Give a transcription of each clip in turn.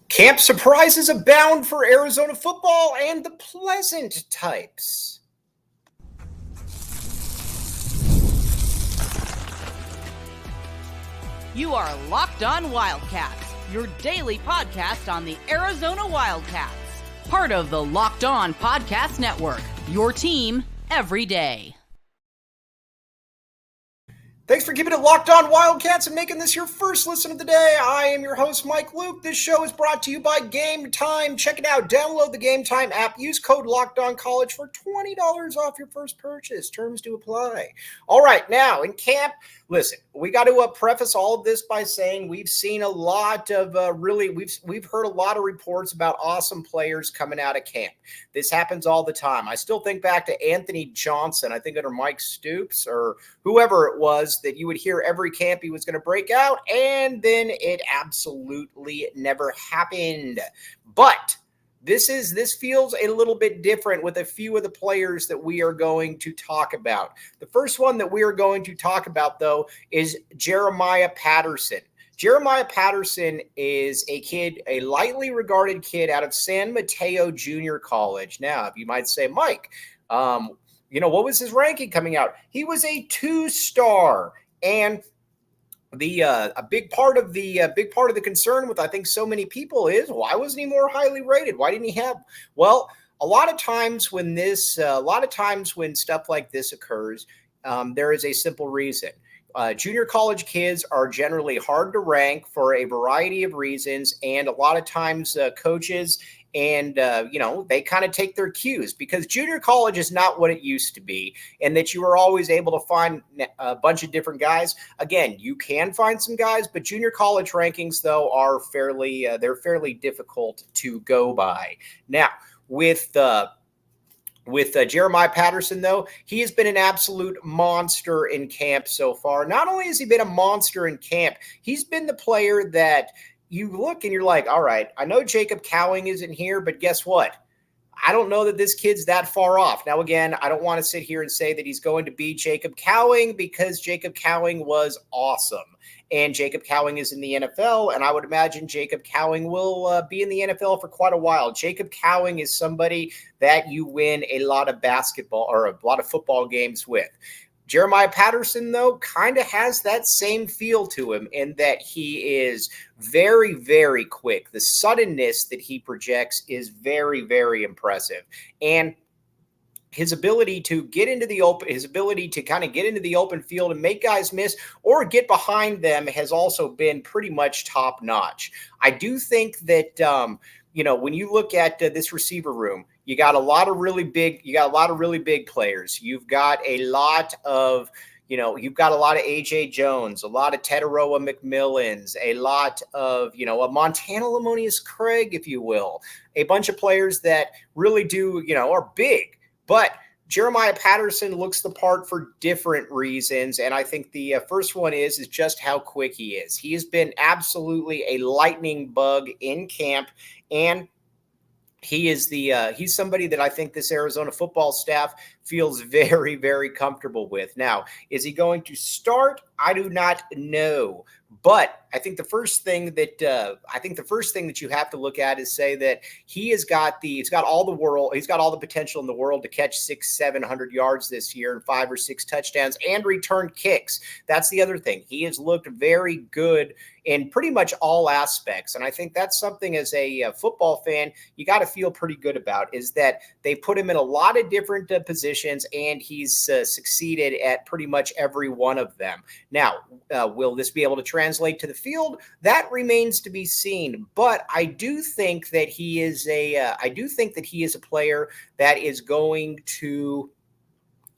Camp surprises abound for Arizona football and the pleasant types. You are Locked On Wildcats, your daily podcast on the Arizona Wildcats. Part of the Locked On Podcast Network, your team every day. Thanks for keeping it locked on Wildcats and making this your first listen of the day. I am your host, Mike Luke. This show is brought to you by Gametime. Check it out. Download the Gametime app. Use code LOCKEDONCollege for $20 off your first purchase. Terms do apply. All right, now in camp, listen, we got to preface all of this by saying we've seen a lot of we've heard a lot of reports about awesome players coming out of camp. This happens all the time. I still think back to Anthony Johnson, I think under Mike Stoops or whoever it was, that you would hear every camp he was going to break out, and then it absolutely never happened. But this feels a little bit different with a few of the players that we are going to talk about. The first one that we are going to talk about, though, is Jeremiah Patterson. Jeremiah Patterson is a lightly regarded kid out of San Mateo Junior College. Now, you might say, Mike, what was his ranking coming out? He was a 2-star, and a big part of the concern with, I think, so many people is, why wasn't he more highly rated? Why didn't he have? Well, a lot of times when stuff like this occurs, there is a simple reason. Junior college kids are generally hard to rank for a variety of reasons, and a lot of times coaches and, they kind of take their cues, because junior college is not what it used to be, and that you are always able to find a bunch of different guys. Again, you can find some guys, but junior college rankings, though, are fairly difficult to go by. Now, with Jeremiah Patterson, though, he has been an absolute monster in camp so far. Not only has he been a monster in camp, he's been the player that you look and you're like, all right, I know Jacob Cowing isn't here, but guess what? I don't know that this kid's that far off. Now, again, I don't want to sit here and say that he's going to be Jacob Cowing, because Jacob Cowing was awesome. And Jacob Cowing is in the NFL, and I would imagine Jacob Cowing will be in the NFL for quite a while. Jacob Cowing is somebody that you win a lot of basketball or a lot of football games with. Jeremiah Patterson, though, kind of has that same feel to him, in that he is very, very quick. The suddenness that he projects is very, very impressive. And his ability to get into the open, field and make guys miss or get behind them has also been pretty much top notch. I do think that, when you look at this receiver room, you got a lot of really big players. You've got a lot of AJ Jones, a lot of Tetaroa McMillans, a lot of, a Montana Lamonius Craig, if you will, a bunch of players that really do, are big. But Jeremiah Patterson looks the part for different reasons, and I think the first one is just how quick he is. He has been absolutely a lightning bug in camp, and he's somebody that I think this Arizona football staff feels very, very comfortable with. Now, is he going to start? I do not know. But I think the first thing that you have to look at is say that he's got all the potential in the world to catch 600-700 yards this year and 5 or 6 touchdowns and return kicks. That's the other thing. He has looked very good in pretty much all aspects. And I think that's something as a football fan, you got to feel pretty good about, is that they put him in a lot of different positions, and he's succeeded at pretty much every one of them. Now, will this be able to translate to the field? That remains to be seen. But I do think that he is a player that is going to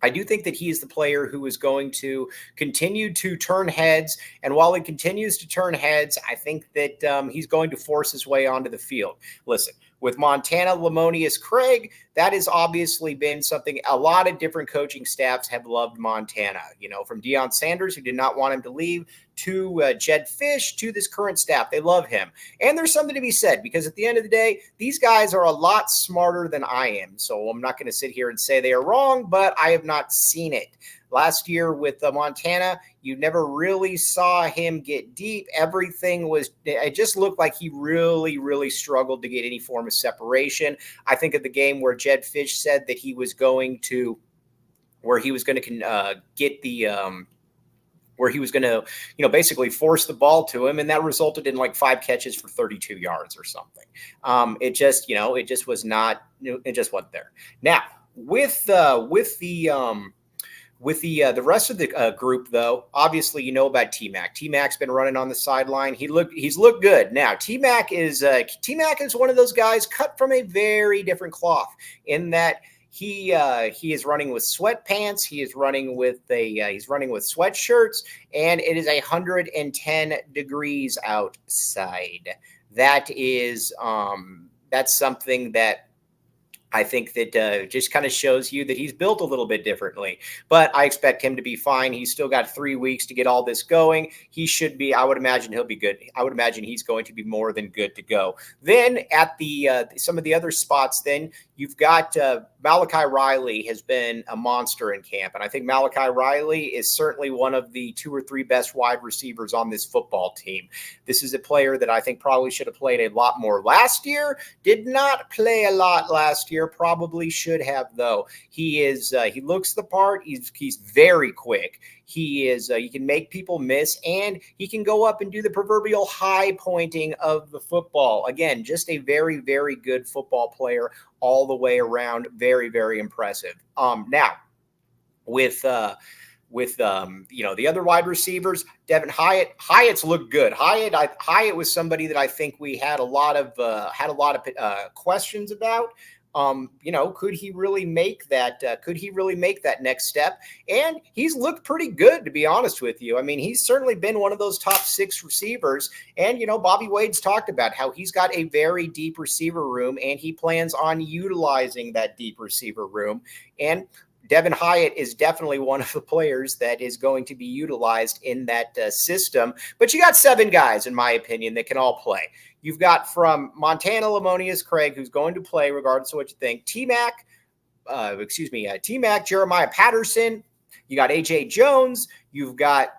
I do think that he is the player who is going to continue to turn heads. And while he continues to turn heads, I think that he's going to force his way onto the field. Listen, with Montana Lamonius Craig, that has obviously been something a lot of different coaching staffs have loved Montana, from Deion Sanders, who did not want him to leave, to Jed Fish, to this current staff. They love him. And there's something to be said, because at the end of the day, these guys are a lot smarter than I am. So I'm not going to sit here and say they are wrong, but I have not seen it. Last year with Montana, you never really saw him get deep. It just looked like he really, really struggled to get any form of separation. I think of the game where Jed Fish said that he was going to get the where he was going to, basically force the ball to him, and that resulted in like 5 catches for 32 yards or something. It just wasn't there. Now with the rest of the group, though, obviously about T-Mac. T-Mac's been running on the sideline. He's looked good. Now T-Mac is one of those guys cut from a very different cloth in that he is running with sweatpants. He's running with sweatshirts, and it is 110 degrees outside. That's something that I think that just kind of shows you that he's built a little bit differently. But I expect him to be fine. He's still got 3 weeks to get all this going. He should be. I would imagine he'll be good. I would imagine he's going to be more than good to go. Then at some of the other spots, then you've got Malachi Riley has been a monster in camp. And I think Malachi Riley is certainly one of the 2 or 3 best wide receivers on this football team. This is a player that I think probably should have played a lot more last year. Did not play a lot last year. Probably should have, though. He looks the part. He's very quick. He can make people miss, and he can go up and do the proverbial high pointing of the football. Again, just a very, very good football player all the way around. Very, very impressive. Now with the other wide receivers, Devin Hyatt's looked good. Hyatt was somebody that I think we had a lot of questions about. Could he really make that? Could he really make that next step? And he's looked pretty good, to be honest with you. I mean, he's certainly been one of those top 6 receivers. And, Bobby Wade's talked about how he's got a very deep receiver room, and he plans on utilizing that deep receiver room. And Devin Hyatt is definitely one of the players that is going to be utilized in that system. But you got 7 guys, in my opinion, that can all play. You've got from Montana Lamonius Craig, who's going to play regardless of what you think. T-Mac, Jeremiah Patterson. You got A.J. Jones. You got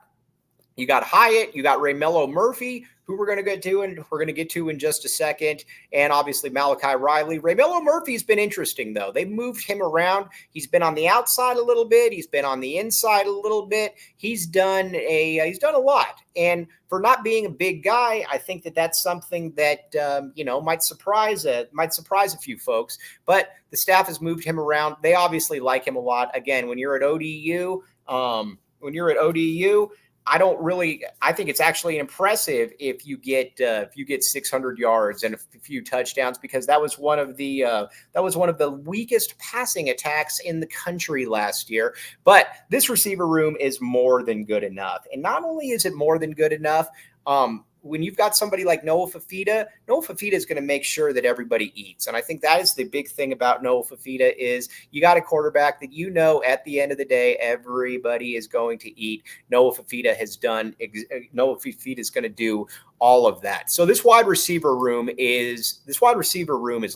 Hyatt. You got Raymello Murphy, who we're going to get to in just a second, and obviously Malachi Riley. Raymello Murphy's been interesting, though. They've moved him around. He's been on the outside a little bit. He's been on the inside a little bit. He's done a lot. And for not being a big guy, I think that that's something that might surprise a few folks. But the staff has moved him around. They obviously like him a lot. Again, when you're at ODU, I think it's actually impressive if you get 600 yards and a few touchdowns, because that was one of the weakest passing attacks in the country last year. But this receiver room is more than good enough. And not only is it more than good enough, when you've got somebody like Noah Fafita is going to make sure that everybody eats. And I think that is the big thing about Noah Fafita is you got a quarterback that at the end of the day, everybody is going to eat. Noah Fafita is going to do all of that. So this wide receiver room is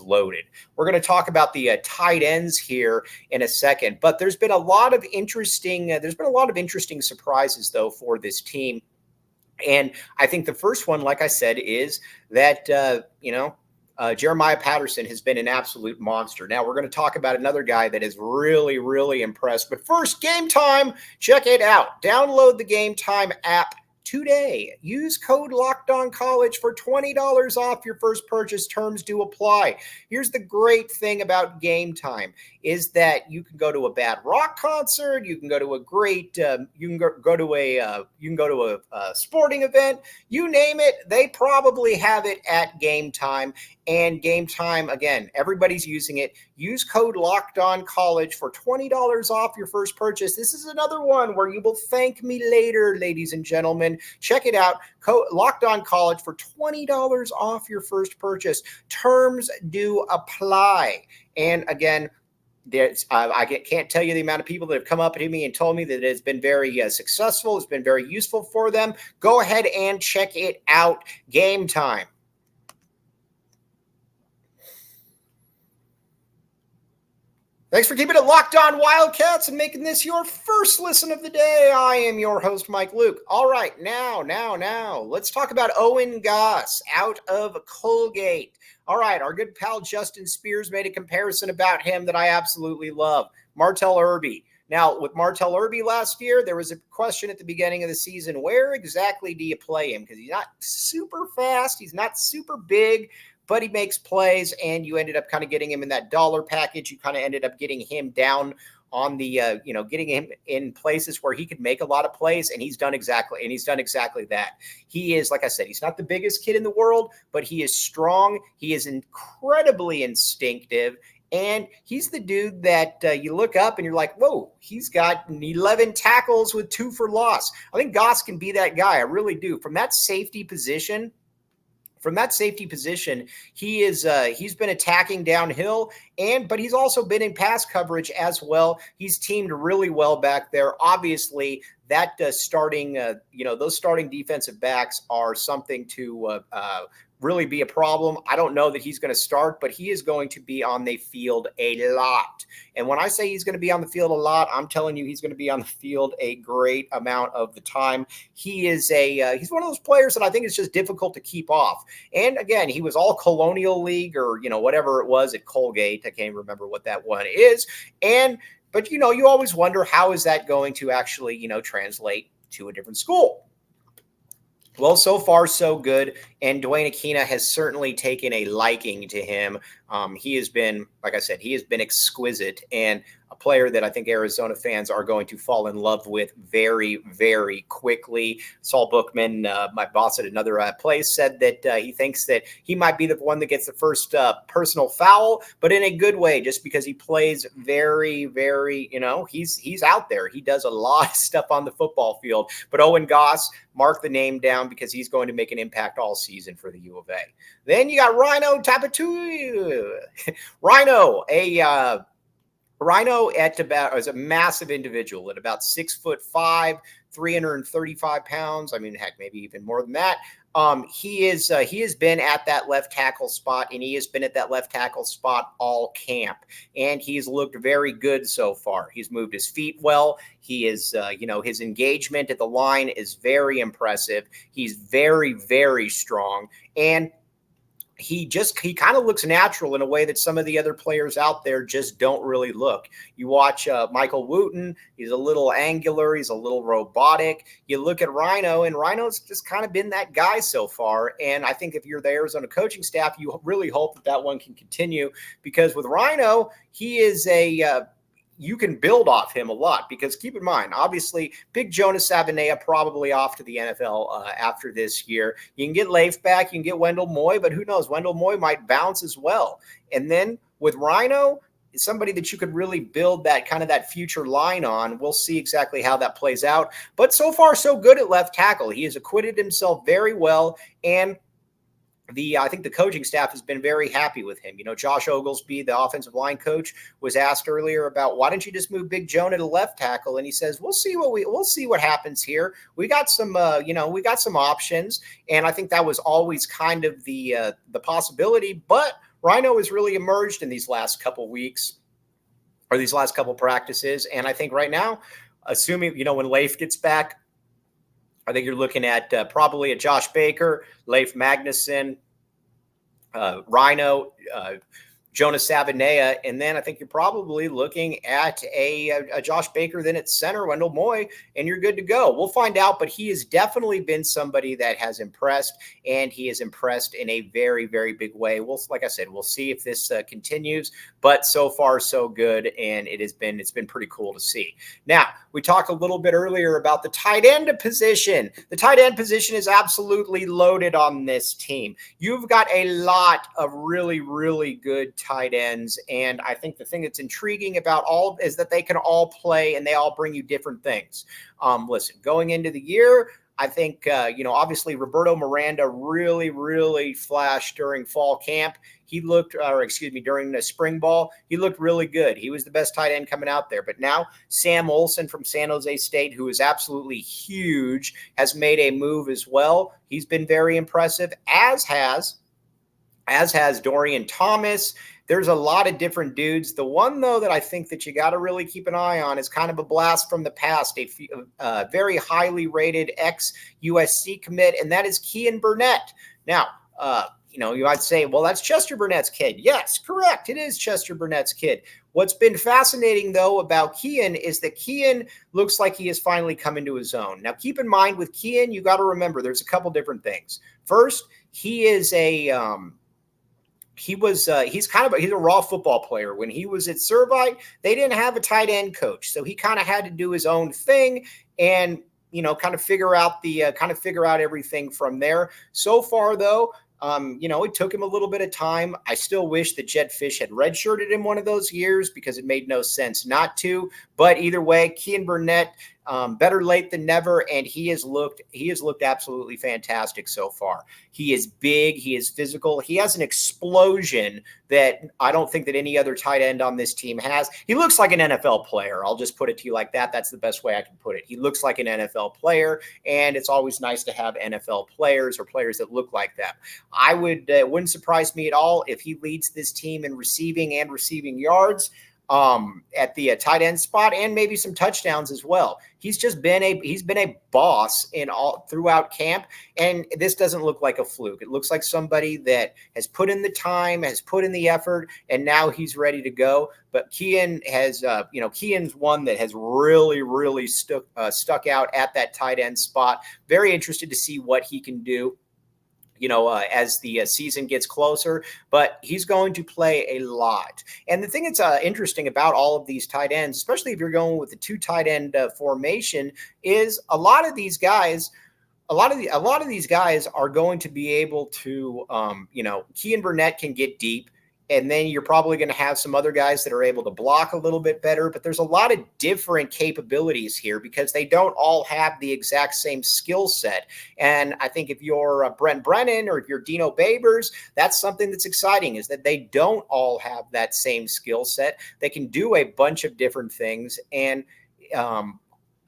loaded. We're going to talk about the tight ends here in a second, but there's been a lot of interesting surprises though for this team. And I think the first one, like I said, is that, Jeremiah Patterson has been an absolute monster. Now, we're going to talk about another guy that has really, really impressed. But first, Gametime. Check it out. Download the Gametime app today. Use code LOCKEDONCollege for $20 off your first purchase. Terms do apply. Here's the great thing about Gametime is that you can go to a bad rock concert, you can go to a great, you can go to a sporting event, you name it, they probably have it at Gametime. And Gametime, again, everybody's using it. Use code LOCKEDONCollege for $20 off your first purchase. This is another one where you will thank me later, ladies and gentlemen. Check it out. Code LOCKEDONCollege for $20 off your first purchase. Terms do apply. And again, I can't tell you the amount of people that have come up to me and told me that it's been very successful. It's been very useful for them. Go ahead and check it out. Gametime. Thanks for keeping it locked on Wildcats and making this your first listen of the day. I am your host, Mike Luke. All right, now, let's talk about Owen Goss out of Colgate. All right, our good pal Justin Spears made a comparison about him that I absolutely love. Martell Irby. Now, with Martell Irby last year, there was a question at the beginning of the season, where exactly do you play him? Because he's not super fast, he's not super big, but he makes plays, and you ended up kind of getting him in that dollar package. You kind of ended up getting him down on the, getting him in places where he could make a lot of plays, and he's done exactly that. He is, like I said, he's not the biggest kid in the world, but he is strong. He is incredibly instinctive, and he's the dude that you look up and you're like, whoa, he's got 11 tackles with 2 for loss. I think Goss can be that guy. I really do. From that safety position, he is he's been attacking downhill, but he's also been in pass coverage as well. He's teamed really well back there. Obviously, that those starting defensive backs are something to really be a problem. I don't know that he's going to start, but he is going to be on the field a lot. And when I say he's going to be on the field a lot, I'm telling you he's going to be on the field a great amount of the time. He is he's one of those players that I think is just difficult to keep off. And again, he was all Colonial League or, whatever it was at Colgate. I can't remember what that one is. But you always wonder, how is that going to actually, translate to a different school? Well, so far, so good. And Dwayne Aquina has certainly taken a liking to him. He has been, like I said, he has been exquisite and a player that I think Arizona fans are going to fall in love with very, very quickly. Saul Bookman, my boss at another place, said that he thinks that he might be the one that gets the first personal foul, but in a good way, just because he plays very, very, he's out there. He does a lot of stuff on the football field. But Owen Goss, mark the name down because he's going to make an impact all season for the U of A. Then you got Rhino Tapatu. Rhino is a massive individual at about 6'5", 335 pounds. I mean, heck, maybe even more than that. He has been at that left tackle spot, and he has been at that left tackle spot all camp, and he's looked very good so far. He's moved his feet well. He is, his engagement at the line is very impressive. He's very, very strong, and he kind of looks natural in a way that some of the other players out there just don't really look. You watch Michael Wooten, he's a little angular, he's a little robotic. You look at Rhino, and Rhino's just kind of been that guy so far. And I think if you're the Arizona coaching staff, you really hope that one can continue, because with Rhino, he is you can build off him a lot, because keep in mind, obviously, big Jonas Savaiinaea probably off to the NFL after this year. You can get Leif back, you can get Wendell Moy, but who knows? Wendell Moy might bounce as well. And then with Rhino, somebody that you could really build that future line on. We'll see exactly how that plays out. But so far, so good at left tackle. He has acquitted himself very well, and I think the coaching staff has been very happy with him. Josh Oglesby, the offensive line coach, was asked earlier about, why don't you just move Big Jonah to left tackle? And he says, we'll see what happens here. We got some options. And I think that was always kind of the possibility, but Rhino has really emerged in these last couple weeks or these last couple practices. And I think right now, assuming, when Leif gets back, I think you're looking at probably a Josh Baker, Leif Magnuson, Rhino, Jonas Savaiinaea, and then I think you're probably looking at a Josh Baker then at center, Wendell Moy, and you're good to go. We'll find out, but he has definitely been somebody that has impressed, and he has impressed in a very, very big way. Like I said, we'll see if this continues, but so far so good, and it's been pretty cool to see. Now, we talked a little bit earlier about the tight end position. The tight end position is absolutely loaded on this team. You've got a lot of really, really good tight ends, and I think the thing that's intriguing about all is that they can all play and they all bring you different things. Listen, going into the year, I think, obviously Roberto Miranda really, really flashed during fall camp. During the spring ball, he looked really good. He was the best tight end coming out there. But now Sam Olsen from San Jose State, who is absolutely huge, has made a move as well. He's been very impressive, as has as has Dorian Thomas. There's a lot of different dudes. The one, though, that I think that you got to really keep an eye on is kind of a blast from the past, a very highly rated ex-USC commit, and that is Kean Burnett. Now, you might say, well, that's Chester Burnett's kid. Yes, correct. It is Chester Burnett's kid. What's been fascinating, though, about Kean is that Kean looks like he has finally come into his own. Now, keep in mind with Kean, you got to remember there's a couple different things. First, he is he's a raw football player. When he was at Servite, they didn't have a tight end coach, so he kind of had to do his own thing and kind of figure out everything from there. So far, though, it took him a little bit of time. I still wish that Jed Fish had redshirted him one of those years because it made no sense not to. But either way, Kean Burnett, better late than never, and he has looked absolutely fantastic so far. He is big, he is physical, he has an explosion that I don't think that any other tight end on this team has. He looks like an NFL player. I'll just put it to you like that. That's the best way I can put it. He looks like an NFL player, and it's always nice to have NFL players or players that look like that. It wouldn't surprise me at all if he leads this team in receiving yards at the tight end spot, and maybe some touchdowns as well. He's been a boss throughout camp, and this doesn't look like a fluke. It looks like somebody that has put in the time, has put in the effort, and now he's ready to go. But Kean Kean's one that has really, really stuck out at that tight end spot. Very interested to see what he can do as the season gets closer, but he's going to play a lot. And the thing that's interesting about all of these tight ends, especially if you're going with the two tight end formation, is a lot of these guys are going to be able to, Kean Burnett can get deep. And then you're probably going to have some other guys that are able to block a little bit better. But there's a lot of different capabilities here because they don't all have the exact same skill set. And I think if you're Brent Brennan or if you're Dino Babers, that's something that's exciting, is that they don't all have that same skill set. They can do a bunch of different things. And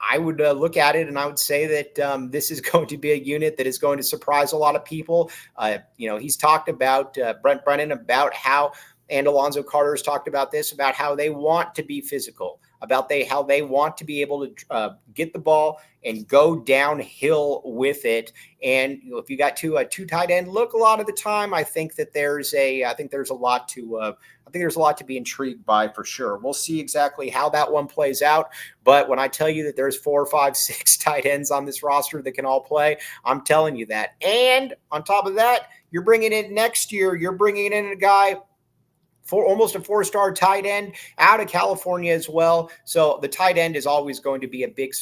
I would look at it and I would say that this is going to be a unit that is going to surprise a lot of people. He's talked about Brent Brennan about how, and Alonzo Carter has talked about this, about how they want to be physical, about how they want to be able to get the ball and go downhill with it. And if you got two tight end look a lot of the time, I think that there's a lot to be intrigued by for sure. We'll see exactly how that one plays out. But when I tell you that there's 4, 5, 6 tight ends on this roster that can all play, I'm telling you that. And on top of that, you're bringing in next year, you're bringing in a guy for almost a 4-star tight end out of California as well. So the tight end is always going to be a big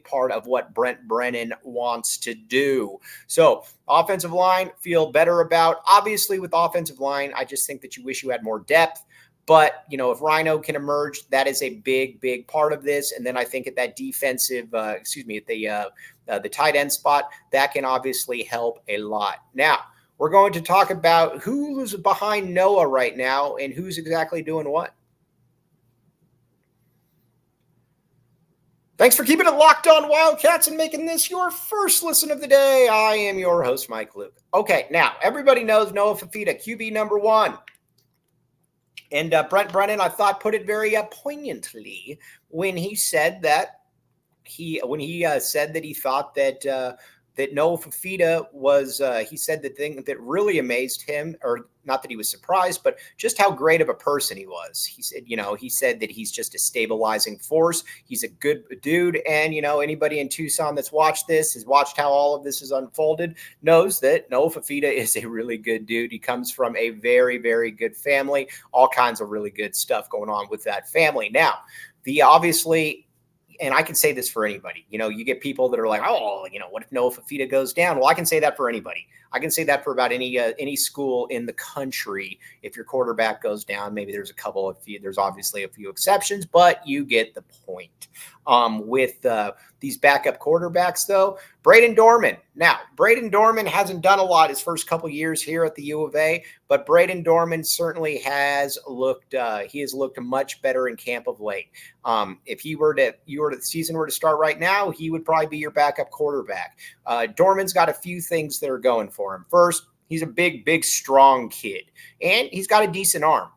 part of what Brent Brennan wants to do. So offensive line, feel better about. Obviously with offensive line, I just think that you wish you had more depth. But, if Rhino can emerge, that is a big, big part of this. And then I think at that defensive, at the tight end spot, that can obviously help a lot. Now, we're going to talk about who's behind Noah right now and who's exactly doing what. Thanks for keeping it locked on Wildcats and making this your first listen of the day. I am your host, Mike Luke. Okay, now everybody knows Noah Fifita, QB number 1. And Brent Brennan, I thought, put it very poignantly when he said that he thought that Noah Fifita was, he said the thing that really amazed him, or not that he was surprised, but just how great of a person he was. He said that he's just a stabilizing force. He's a good dude. And, anybody in Tucson that's watched this, has watched how all of this has unfolded, knows that Noah Fifita is a really good dude. He comes from a very, very good family, all kinds of really good stuff going on with that family. Now, obviously, and I can say this for anybody, you get people that are like, oh, what if Noah Fifita goes down? Well, I can say that for anybody. I can say that for about any school in the country. If your quarterback goes down, maybe there's there's obviously a few exceptions, but you get the point. With these backup quarterbacks, though, Braden Dorman. Now, Braden Dorman hasn't done a lot his first couple years here at the U of A, but Braden Dorman certainly has looked. He has looked much better in camp of late. If the season were to start right now, he would probably be your backup quarterback. Dorman's got a few things that are going for him. First, He's a big, strong kid, and he's got a decent arm.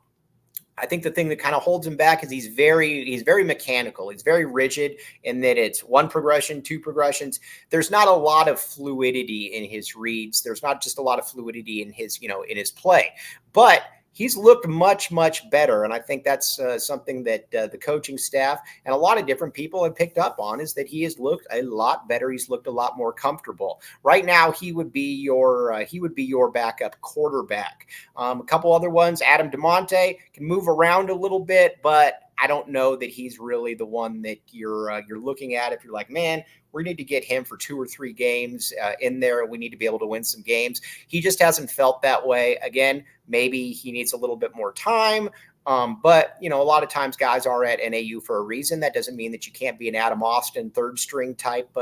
I think the thing that kind of holds him back is he's very mechanical. He's very rigid in that it's one progression, two progressions. There's not a lot of fluidity in his reads. There's not just a lot of fluidity in his, in his play, but he's looked much better. And I think that's something that the coaching staff and a lot of different people have picked up on, is that he has looked a lot better. He's looked a lot more comfortable. Right now, he would be your backup quarterback. A couple other ones, Adam DeMonte can move around a little bit, but I don't know that he's really the one that you're looking at. If you're like, man, we need to get him for 2 or 3 games in there. We need to be able to win some games. He just hasn't felt that way. Again, maybe he needs a little bit more time. But, a lot of times guys are at NAU for a reason. That doesn't mean that you can't be an Adam Austin third string type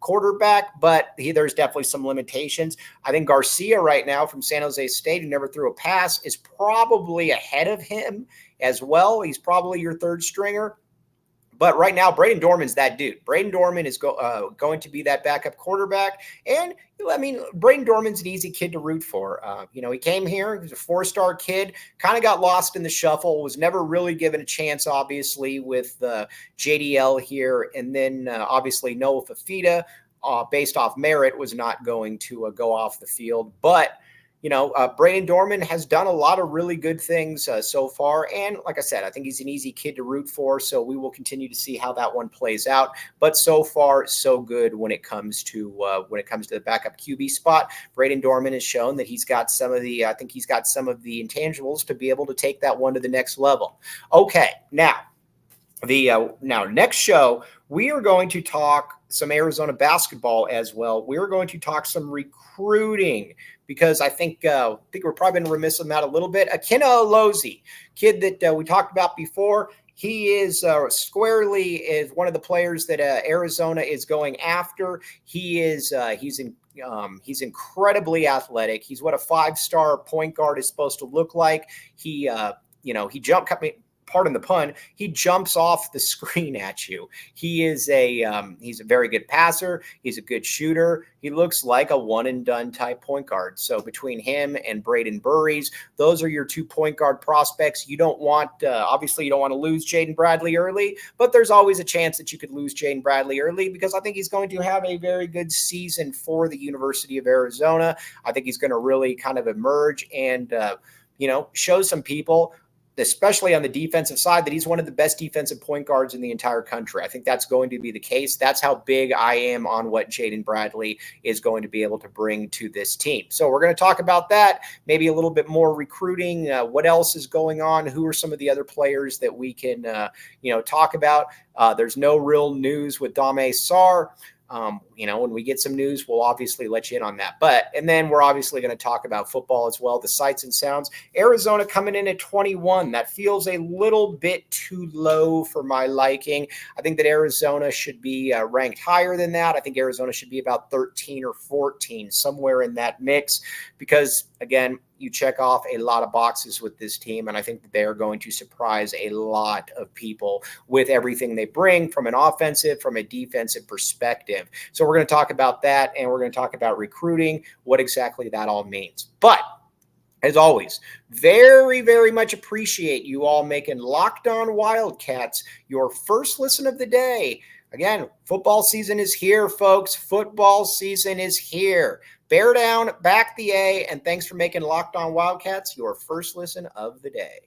quarterback, but there's definitely some limitations. I think Garcia right now from San Jose State, who never threw a pass, is probably ahead of him as well. He's probably your third stringer. But right now, Braden Dorman's that dude. Braden Dorman is going to be that backup quarterback. And, Braden Dorman's an easy kid to root for. He came here. He was a 4-star kid, kind of got lost in the shuffle, was never really given a chance, obviously, with JDL here. And then, obviously, Noah Fafita, based off merit, was not going to go off the field. But Braden Dorman has done a lot of really good things so far. And like I said, I think he's an easy kid to root for. So we will continue to see how that one plays out. But so far, so good when it comes to the backup QB spot. Braden Dorman has shown that he's got some of the intangibles to be able to take that one to the next level. Okay, now next show, we are going to talk some Arizona basketball as well. We're going to talk some recruiting, because I think we're probably been remiss on that a little bit. Akina Alozie, kid that we talked about before. He is squarely is one of the players that Arizona is going after. He's incredibly athletic. He's what a 5-star point guard is supposed to look like. He jumped. Pardon the pun, he jumps off the screen at you. He's a very good passer. He's a good shooter. He looks like a one and done type point guard. So between him and Braden Burries, those are your 2 point guard prospects. You don't want, obviously you don't want to lose Jaden Bradley early, but there's always a chance that you could lose Jaden Bradley early, because I think he's going to have a very good season for the University of Arizona. I think he's going to really kind of emerge and, show some people, especially on the defensive side, that he's one of the best defensive point guards in the entire country. I think that's going to be the case. That's how big I am on what Jaden Bradley is going to be able to bring to this team. So we're going to talk about that, maybe a little bit more recruiting. What else is going on? Who are some of the other players that we can, talk about? There's no real news with Dame Sarr. When we get some news, we'll obviously let you in on that. And then we're obviously going to talk about football as well, the sights and sounds. Arizona coming in at 21. That feels a little bit too low for my liking. I think that Arizona should be ranked higher than that. I think Arizona should be about 13 or 14, somewhere in that mix, because, again, you check off a lot of boxes with this team, and I think that they are going to surprise a lot of people with everything they bring from an offensive, from a defensive perspective. So we're going to talk about that, and we're going to talk about recruiting, what exactly that all means. But as always, very, very much appreciate you all making Locked On Wildcats your first listen of the day. Again, football season is here, folks. Football season is here. Bear down, back the A, and thanks for making Locked On Wildcats your first listen of the day.